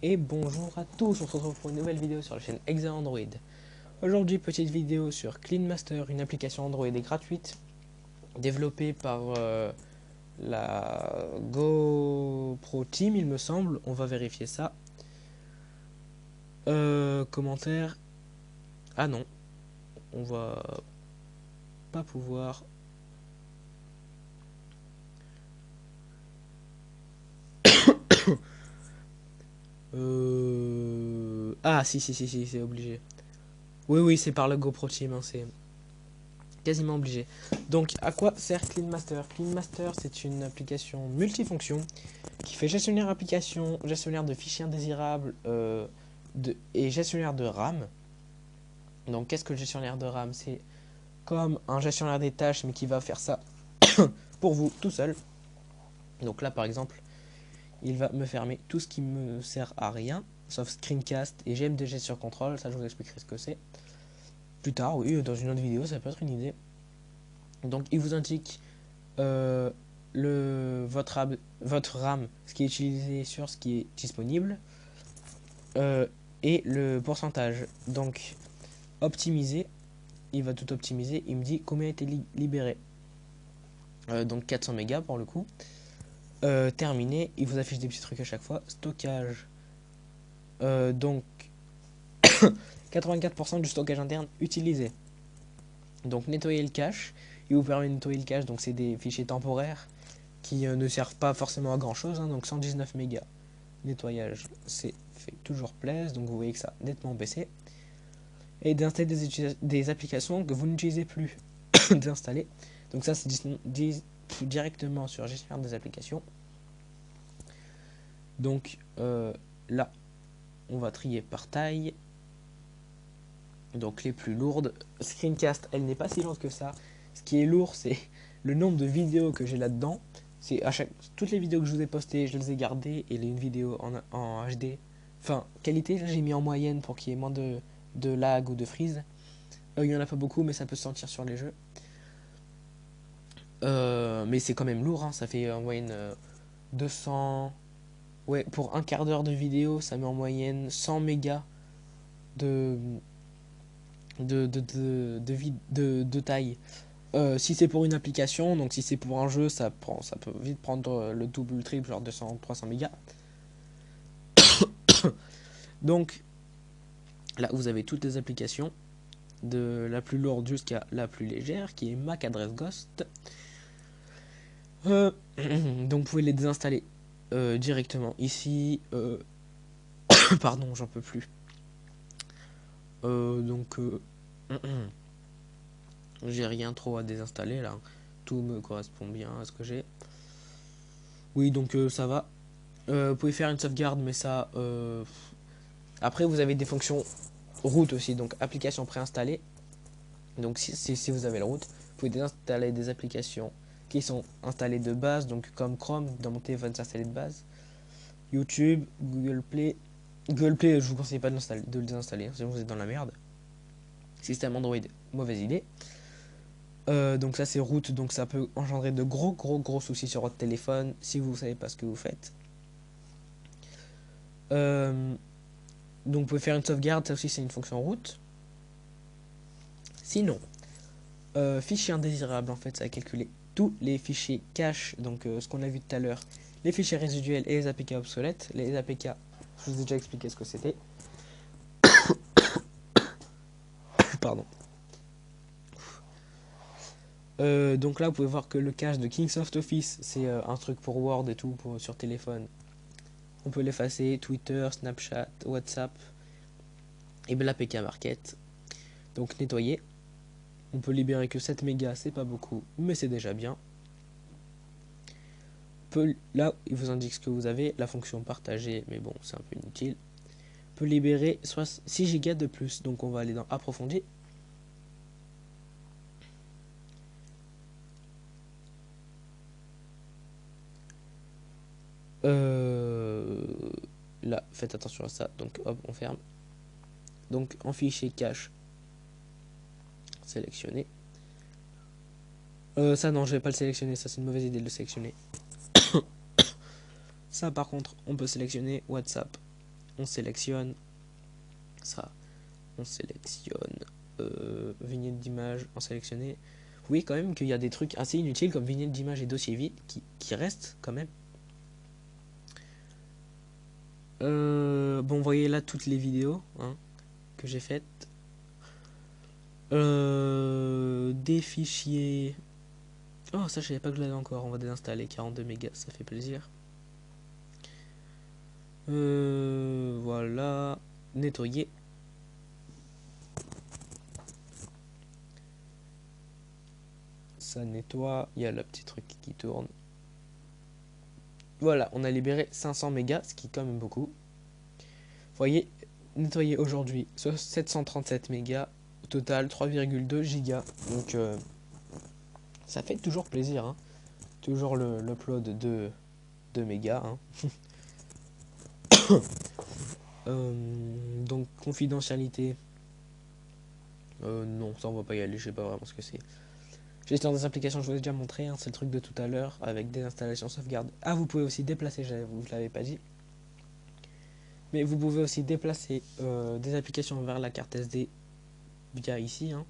Et bonjour à tous, on se retrouve pour une nouvelle vidéo sur la chaîne Exa Android. Aujourd'hui, petite vidéo sur Clean Master, une application Android gratuite développée par la GoPro Team, il me semble. On va vérifier ça. Commentaire. Ah non, on va pas pouvoir. Ah si, c'est obligé. Oui, c'est par la GoPro Team, hein, c'est quasiment obligé. Donc, à quoi sert Clean Master? Clean Master, c'est une application multifonction qui fait gestionnaire application, gestionnaire de fichiers indésirables et gestionnaire de RAM. Donc, qu'est-ce que le gestionnaire de RAM? C'est comme un gestionnaire des tâches, mais qui va faire ça pour vous tout seul. Donc là, par exemple, il va me fermer tout ce qui me sert à rien, sauf Screencast et GMDG sur contrôle. Ça, je vous expliquerai ce que c'est plus tard. Oui, dans une autre vidéo, ça peut être une idée. Donc, il vous indique votre RAM, ce qui est utilisé sur ce qui est disponible, et le pourcentage. Donc, optimiser, il va tout optimiser. Il me dit combien a été libéré. Donc 400 mégas pour le coup. Terminé, il vous affiche des petits trucs à chaque fois. Stockage. Donc 84% du stockage interne utilisé. Donc nettoyer le cache. Il vous permet de nettoyer le cache. Donc c'est des fichiers temporaires qui ne servent pas forcément à grand chose. Donc 119 mégas. Nettoyage, c'est fait toujours plaisir. Donc vous voyez que ça a nettement baissé. Et d'installer des applications que vous n'utilisez plus. D'installer. Donc ça c'est directement sur gestionnaire des applications. Donc là, on va trier par taille. Donc les plus lourdes. Screencast, elle n'est pas si lourde que ça. Ce qui est lourd, c'est le nombre de vidéos que j'ai là-dedans. C'est toutes les vidéos que je vous ai postées, je les ai gardées. Et une vidéo en HD. Enfin, qualité, j'ai mis en moyenne pour qu'il y ait moins de lag ou de freeze. Il y en a pas beaucoup, mais ça peut se sentir sur les jeux. Mais c'est quand même lourd, hein. Ça fait en moyenne 200. Ouais, pour un quart d'heure de vidéo, ça met en moyenne 100 mégas de, de taille. Si c'est pour une application, donc si c'est pour un jeu, ça peut vite prendre le double, le triple, genre 200, 300 mégas. Donc là, vous avez toutes les applications, de la plus lourde jusqu'à la plus légère, qui est Mac Address Ghost. Donc vous pouvez les désinstaller directement ici. Pardon, j'en peux plus. Donc j'ai rien trop à désinstaller là. Tout me correspond bien à ce que j'ai. Oui, donc ça va. Vous pouvez faire une sauvegarde, mais ça. Après, vous avez des fonctions root aussi, donc application préinstallée. Donc si vous avez le root, vous pouvez désinstaller des applications qui sont installées de base, donc comme Chrome dans mon téléphone, c'est installé de base. YouTube, Google Play. Google Play, je vous conseille pas de le désinstaller, sinon vous êtes dans la merde. Système Android, mauvaise idée. Donc ça c'est root, donc ça peut engendrer de gros soucis sur votre téléphone si vous savez pas ce que vous faites. Donc vous pouvez faire une sauvegarde, ça aussi c'est une fonction root. Sinon, fichier indésirable, en fait ça va calculer tous les fichiers cache, donc ce qu'on a vu tout à l'heure, les fichiers résiduels et les APK obsolètes. Les APK, je vous ai déjà expliqué ce que c'était. Pardon. Donc là vous pouvez voir que le cache de Kingsoft Office c'est un truc pour Word et tout sur téléphone. On peut l'effacer, Twitter, Snapchat, WhatsApp et l'APK Market. Donc nettoyer. On peut libérer que 7 mégas, c'est pas beaucoup, mais c'est déjà bien. Là, il vous indique ce que vous avez, la fonction partager, mais bon, c'est un peu inutile. On peut libérer 6 gigas de plus, donc on va aller dans approfondir. Là, faites attention à ça, donc hop, on ferme. Donc en fichier cache, sélectionner. Ça non, je vais pas le sélectionner, ça c'est une mauvaise idée de le sélectionner. Ça par contre, on peut sélectionner WhatsApp. on sélectionne ça, on sélectionne vignette d'image en sélectionner. Vous voyez quand même qu'il y a des trucs assez inutiles comme vignette d'image et dossier vide qui restent quand même. Bon, vous voyez là toutes les vidéos hein, que j'ai faites. Des fichiers. Oh, ça je savais pas que je l'avais encore. On va désinstaller 42 mégas, ça fait plaisir. Voilà. Nettoyer. Ça nettoie. Il y a le petit truc qui tourne. Voilà, on a libéré 500 mégas, ce qui est quand même beaucoup. Vous voyez, nettoyer aujourd'hui 737 mégas. Au total 3,2 gigas. Donc ça fait toujours plaisir. Hein. Toujours l'upload de 2 mégas. Hein. Donc confidentialité. Non, ça on va pas y aller, je sais pas vraiment ce que c'est. Gestion des applications, je vous ai déjà montré, hein, c'est le truc de tout à l'heure avec des installations sauvegarde. Ah, vous pouvez aussi déplacer, je ne l'avais pas dit. Mais vous pouvez aussi déplacer des applications vers la carte SD via ici, hein,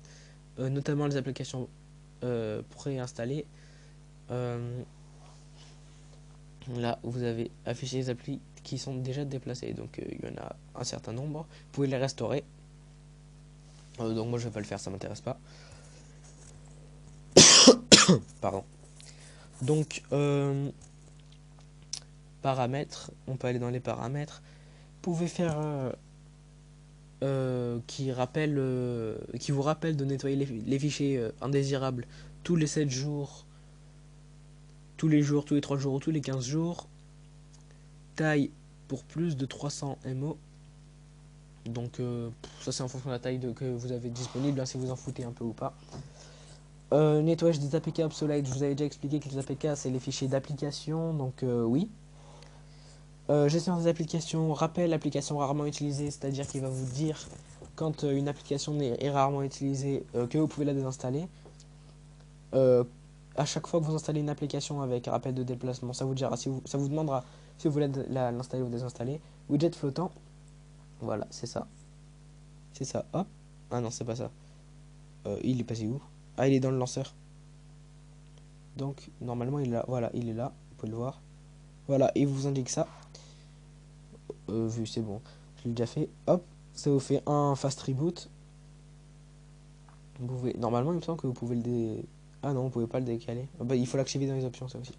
notamment les applications préinstallées. Là, vous avez affiché les applis qui sont déjà déplacées, donc il y en a un certain nombre. Vous pouvez les restaurer. Donc moi je vais pas le faire, ça m'intéresse pas. Pardon. Donc paramètres, on peut aller dans les paramètres. Vous pouvez faire qui vous rappelle de nettoyer les fichiers indésirables tous les 7 jours, tous les jours, tous les 3 jours ou tous les 15 jours. Taille pour plus de 300 MO. Donc ça c'est en fonction de la taille que vous avez disponible, hein, si vous en foutez un peu ou pas. Nettoyage des APK obsolètes, je vous avais déjà expliqué que les APK c'est les fichiers d'application, donc oui. Gestion des applications, rappel application rarement utilisée, c'est-à-dire qu'il va vous dire quand une application est rarement utilisée que vous pouvez la désinstaller. À chaque fois que vous installez une application avec un rappel de déplacement, ça vous dira, ça vous demandera si vous voulez l'installer ou désinstaller. Widget flottant, voilà, c'est ça. C'est ça, hop. Ah non, c'est pas ça. Il est passé où? Ah, il est dans le lanceur. Donc, normalement, il est là. Voilà, il est là. Vous pouvez le voir. Voilà, il vous indique ça. Vu, c'est bon. Je l'ai déjà fait. Hop, ça vous fait un fast reboot. Vous pouvez... Normalement, il me semble que vous pouvez Ah non, vous pouvez pas le décaler. Ah bah, il faut l'activer dans les options, ça aussi.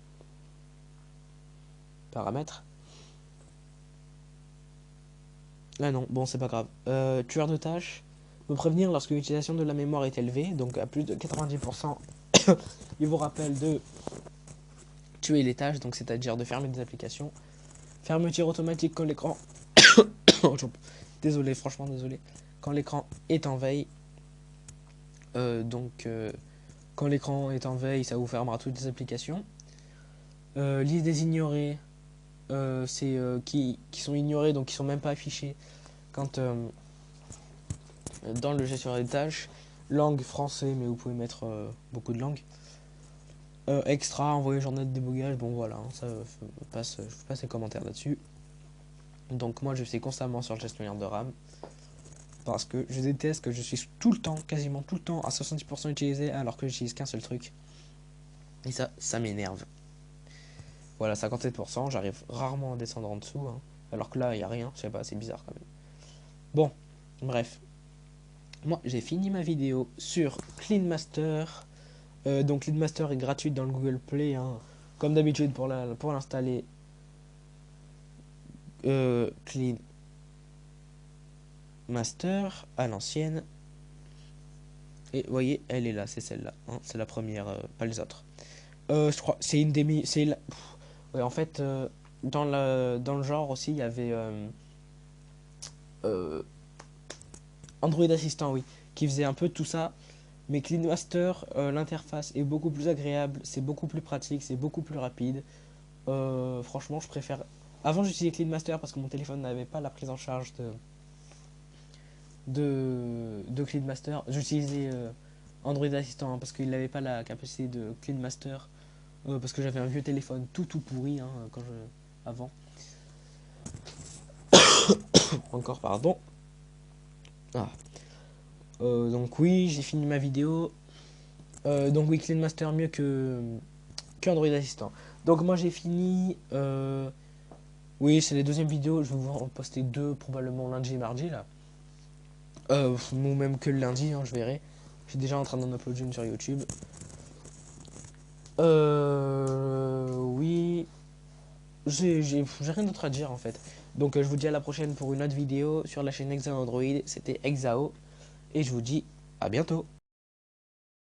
Paramètres. Ah non, bon, c'est pas grave. Tueur de tâches. Me prévenir lorsque l'utilisation de la mémoire est élevée, donc à plus de 90%, il vous rappelle de tuer les tâches, donc c'est-à-dire de fermer des applications. Fermeture automatique quand l'écran... Désolé, franchement désolé. Quand l'écran est en veille. Quand l'écran est en veille, ça vous fermera toutes les applications. Liste des ignorés. C'est qui sont ignorés, donc qui sont même pas affichés quand dans le gestionnaire des tâches. Langue français, mais vous pouvez mettre beaucoup de langues. Extra, envoyer journal de débogage, bon voilà, hein, ça je passe les commentaires là-dessus. Donc moi je suis constamment sur le gestionnaire de RAM. Parce que je déteste que je suis tout le temps, quasiment tout le temps, à 70% utilisé alors que j'utilise qu'un seul truc. Et ça m'énerve. Voilà, 57%, j'arrive rarement à descendre en dessous. Hein, alors que là, il n'y a rien, je sais pas, c'est bizarre quand même. Bon, bref. Moi, j'ai fini ma vidéo sur CleanMaster. Donc CleanMaster est gratuite dans le Google Play. Hein. Comme d'habitude, pour l'installer, CleanMaster à l'ancienne. Et vous voyez, elle est là, c'est celle-là. Hein, c'est la première, pas les autres. Je crois, c'est une des... Ouais, en fait, dans le genre aussi, il y avait Android Assistant, oui, qui faisait un peu tout ça. Mais CleanMaster, l'interface est beaucoup plus agréable, c'est beaucoup plus pratique, c'est beaucoup plus rapide. Franchement, je préfère... Avant, j'utilisais CleanMaster parce que mon téléphone n'avait pas la prise en charge de CleanMaster. J'utilisais Android Assistant hein, parce qu'il n'avait pas la capacité de CleanMaster. Parce que j'avais un vieux téléphone tout pourri hein, avant. encore, pardon. Ah. Donc oui, j'ai fini ma vidéo. Donc oui, Clean Master mieux que Android Assistant. Donc moi j'ai fini. Oui, c'est les deuxièmes vidéos. Je vais vous en poster deux probablement lundi et mardi là. Ou même que le lundi, hein, je verrai. Je suis déjà en train d'en uploader une sur YouTube. Oui, j'ai rien d'autre à dire en fait. Donc je vous dis à la prochaine pour une autre vidéo sur la chaîne Exao Android. C'était Exao et je vous dis à bientôt.